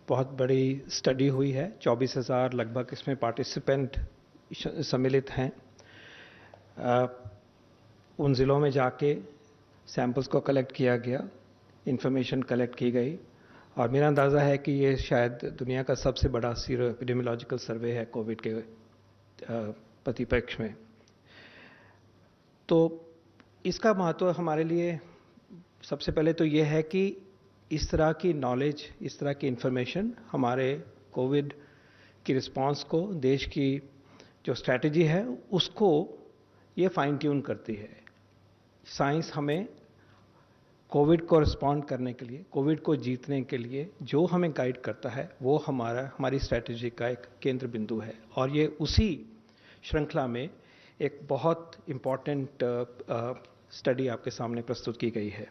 बहुत बड़ी स्टडी हुई है, 24,000 लगभग इसमें पार्टिसिपेंट सम्मिलित हैं। उन ज़िलों में जाके सैंपल्स को कलेक्ट किया गया, इंफॉर्मेशन कलेक्ट की गई, और मेरा अंदाज़ा है कि ये शायद दुनिया का सबसे बड़ा सीरो एपिडेमियोलॉजिकल सर्वे है कोविड के परिप्रेक्ष्य में। तो इसका महत्व हमारे लिए सबसे पहले तो ये है कि इस तरह की नॉलेज, इस तरह की इंफॉर्मेशन हमारे कोविड की रिस्पांस को, देश की जो स्ट्रैटेजी है उसको ये फाइन ट्यून करती है। साइंस हमें कोविड को रिस्पॉन्ड करने के लिए, कोविड को जीतने के लिए जो हमें गाइड करता है वो हमारी स्ट्रैटेजी का एक केंद्र बिंदु है, और ये उसी श्रृंखला में एक बहुत इम्पॉर्टेंट स्टडी आपके सामने प्रस्तुत की गई है।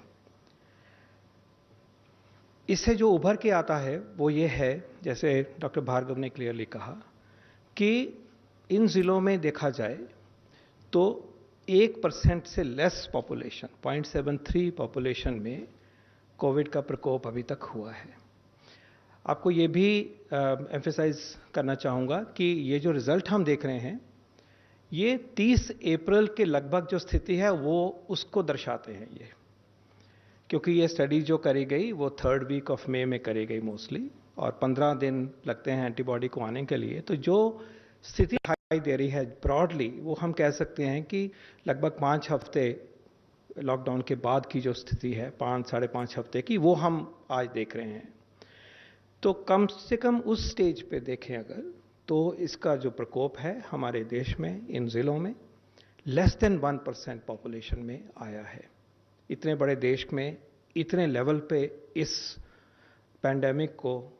इससे जो उभर के आता है वो ये है, जैसे डॉक्टर भार्गव ने क्लियरली कहा, कि इन जिलों में देखा जाए तो 1% से लेस पॉपुलेशन, 0.73 पॉपुलेशन में कोविड का प्रकोप अभी तक हुआ है। आपको ये भी एम्फेसाइज करना चाहूँगा कि ये जो रिजल्ट हम देख रहे हैं ये 30 अप्रैल के लगभग जो स्थिति है वो उसको दर्शाते हैं ये, क्योंकि ये स्टडी जो करी गई वो 3rd वीक ऑफ मई में करी गई मोस्टली, और 15 दिन लगते हैं एंटीबॉडी को आने के लिए। तो जो स्थिति दिखाई दे रही है ब्रॉडली, वो हम कह सकते हैं कि लगभग 5 हफ्ते लॉकडाउन के बाद की जो स्थिति है, 5 साढ़े 5 हफ्ते की, वो हम आज देख रहे हैं। तो कम से कम उस स्टेज पे देखें अगर, तो इसका जो प्रकोप है हमारे देश में इन जिलों में लेस देन 1% पॉपुलेशन में आया है। इतने बड़े देश में इतने लेवल पे इस पैंडेमिक को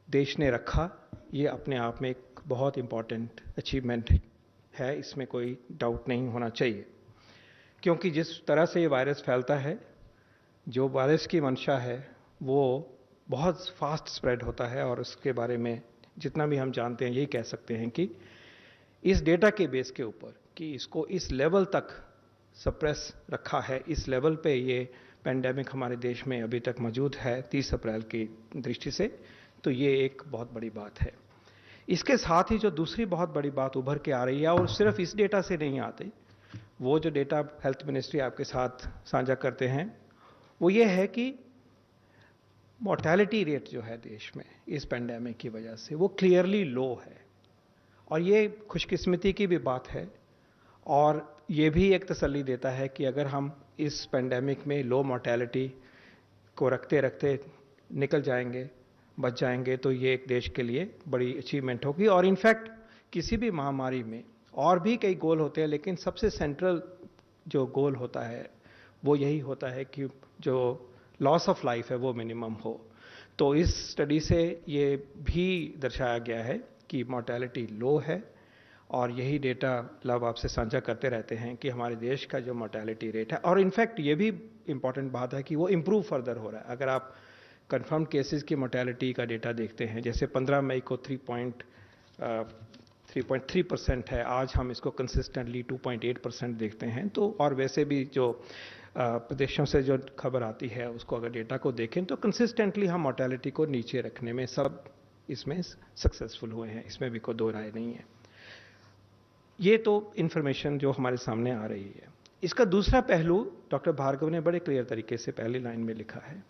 देश ने रखा, ये अपने आप में एक बहुत इम्पॉर्टेंट अचीवमेंट है, इसमें कोई डाउट नहीं होना चाहिए। क्योंकि जिस तरह से ये वायरस फैलता है, जो वायरस की मंशा है वो बहुत फास्ट स्प्रेड होता है, और उसके बारे में जितना भी हम जानते हैं यही कह सकते हैं कि इस डेटा के बेस के ऊपर कि इसको इस लेवल तक सप्रेस रखा है, इस लेवल पे ये पैंडेमिक हमारे देश में अभी तक मौजूद है 30 अप्रैल की दृष्टि से, तो ये एक बहुत बड़ी बात है। इसके साथ ही जो दूसरी बहुत बड़ी बात उभर के आ रही है, और सिर्फ इस डेटा से नहीं आते, वो जो डेटा हेल्थ मिनिस्ट्री आपके साथ साझा करते हैं वो ये है कि मोर्टेलिटी रेट जो है देश में इस पैंडेमिक की वजह से वो क्लियरली लो है, और ये खुशकिस्मती की भी बात है, और ये भी एक तसल्ली देता है कि अगर हम इस पैंडेमिक में लो मोर्टेलिटी को रखते रखते निकल जाएंगे, बच जाएंगे, तो ये एक देश के लिए बड़ी अचीवमेंट होगी। और इनफैक्ट किसी भी महामारी में और भी कई गोल होते हैं, लेकिन सबसे सेंट्रल जो गोल होता है वो यही होता है कि जो लॉस ऑफ लाइफ है वो मिनिमम हो। तो इस स्टडी से ये भी दर्शाया गया है कि मोर्टेलिटी लो है, और यही डेटा लव आपसे साझा करते रहते हैं कि हमारे देश का जो मोर्टेलिटी रेट है, और इनफैक्ट ये भी इंपॉर्टेंट बात है कि वो इम्प्रूव फर्दर हो रहा है। अगर आप कंफर्म केसेस की मोर्टेलिटी का डेटा देखते हैं, जैसे 15 मई को 3.3% है, आज हम इसको कंसिस्टेंटली 2.8% देखते हैं। तो और वैसे भी जो प्रदेशों से जो खबर आती है उसको अगर डेटा को देखें तो कंसिस्टेंटली हम मोर्टेलिटी को नीचे रखने में सब इसमें सक्सेसफुल हुए हैं, इसमें भी कोई दो राय नहीं है। ये तो इंफॉर्मेशन जो हमारे सामने आ रही है। इसका दूसरा पहलू डॉक्टर भार्गव ने बड़े क्लियर तरीके से पहली लाइन में लिखा है,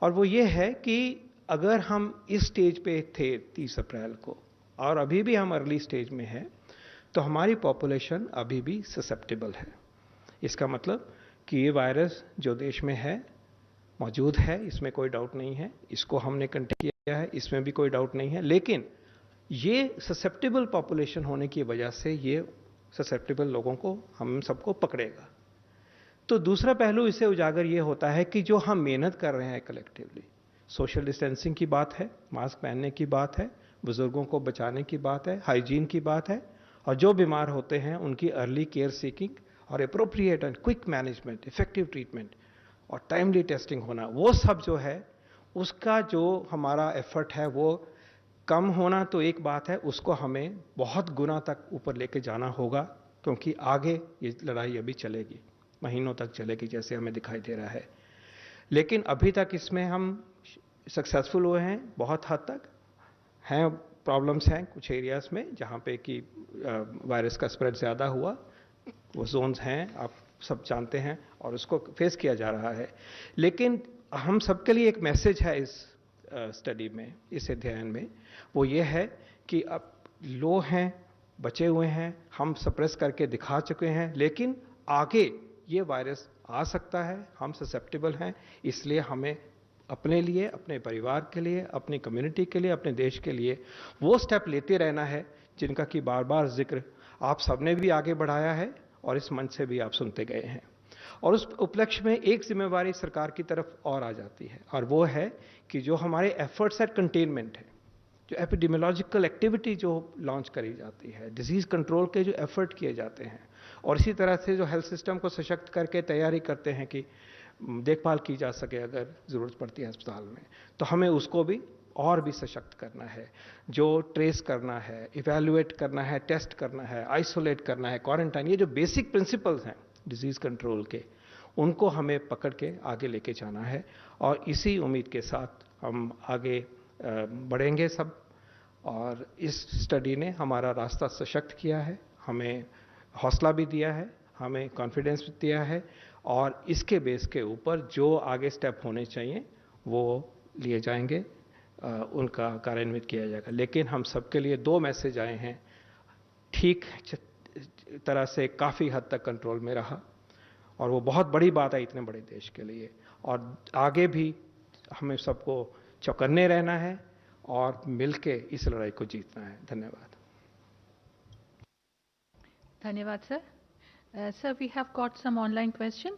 और वो ये है कि अगर हम इस स्टेज पे थे 30 अप्रैल को और अभी भी हम अर्ली स्टेज में हैं, तो हमारी पॉपुलेशन अभी भी ससेप्टेबल है। इसका मतलब कि ये वायरस जो देश में है मौजूद है, इसमें कोई डाउट नहीं है, इसको हमने कंटेन किया है, इसमें भी कोई डाउट नहीं है, लेकिन ये ससेप्टेबल पॉपुलेशन होने की वजह से ये ससेप्टेबल लोगों को, हम सबको पकड़ेगा। तो दूसरा पहलू इसे उजागर ये होता है कि जो हम मेहनत कर रहे हैं कलेक्टिवली, सोशल डिस्टेंसिंग की बात है, मास्क पहनने की बात है, बुजुर्गों को बचाने की बात है, हाइजीन की बात है, और जो बीमार होते हैं उनकी अर्ली केयर सीकिंग और appropriate and quick management, effective treatment और टाइमली टेस्टिंग होना, वो सब जो है उसका जो हमारा एफर्ट है वो कम होना तो एक बात है, उसको हमें बहुत गुना तक ऊपर लेके जाना होगा, क्योंकि आगे ये लड़ाई अभी चलेगी, महीनों तक चलेगी जैसे हमें दिखाई दे रहा है। लेकिन अभी तक इसमें हम सक्सेसफुल हुए हैं बहुत हद तक, हैं प्रॉब्लम्स हैं कुछ एरियाज में जहाँ पे कि वायरस का स्प्रेड ज़्यादा हुआ, वो जोन्स हैं, आप सब जानते हैं, और उसको फेस किया जा रहा है। लेकिन हम सबके लिए एक मैसेज है इस स्टडी में, इस अध्ययन में, वो ये है कि अब लो हैं, बचे हुए हैं, हम सप्रेस करके दिखा चुके हैं, लेकिन आगे ये वायरस आ सकता है, हम ससेप्टेबल हैं, इसलिए हमें अपने लिए, अपने परिवार के लिए, अपनी कम्युनिटी के लिए, अपने देश के लिए वो स्टेप लेते रहना है जिनका कि बार बार जिक्र आप सबने भी आगे बढ़ाया है और इस मंच से भी आप सुनते गए हैं। और उस उपलक्ष्य में एक जिम्मेवारी सरकार की तरफ और आ जाती है, और वो है कि जो हमारे एफर्ट्स एट कंटेनमेंट है, जो एपिडेमियोलॉजिकल एक्टिविटी जो लॉन्च करी जाती है, डिजीज कंट्रोल के जो एफर्ट किए जाते हैं, और इसी तरह से जो हेल्थ सिस्टम को सशक्त करके तैयारी करते हैं कि देखभाल की जा सके अगर ज़रूरत पड़ती है अस्पताल में, तो हमें उसको भी और भी सशक्त करना है। जो ट्रेस करना है, इवैल्यूएट करना है, टेस्ट करना है, आइसोलेट करना है, क्वारंटाइन, ये जो बेसिक प्रिंसिपल्स हैं डिजीज़ कंट्रोल के, उनको हमें पकड़ के आगे लेके जाना है। और इसी उम्मीद के साथ हम आगे बढ़ेंगे सब। और इस स्टडी ने हमारा रास्ता सशक्त किया है, हमें हौसला भी दिया है, हमें कॉन्फिडेंस भी दिया है, और इसके बेस के ऊपर जो आगे स्टेप होने चाहिए वो लिए जाएंगे, उनका कार्यान्वित किया जाएगा। लेकिन हम सबके लिए दो मैसेज आए हैं, ठीक तरह से काफ़ी हद तक कंट्रोल में रहा, और वो बहुत बड़ी बात है इतने बड़े देश के लिए, और आगे भी हमें सबको चौकन्ने रहना है और मिलके इस लड़ाई को जीतना है। धन्यवाद। धन्यवाद sir. Sir, we have got some online questions.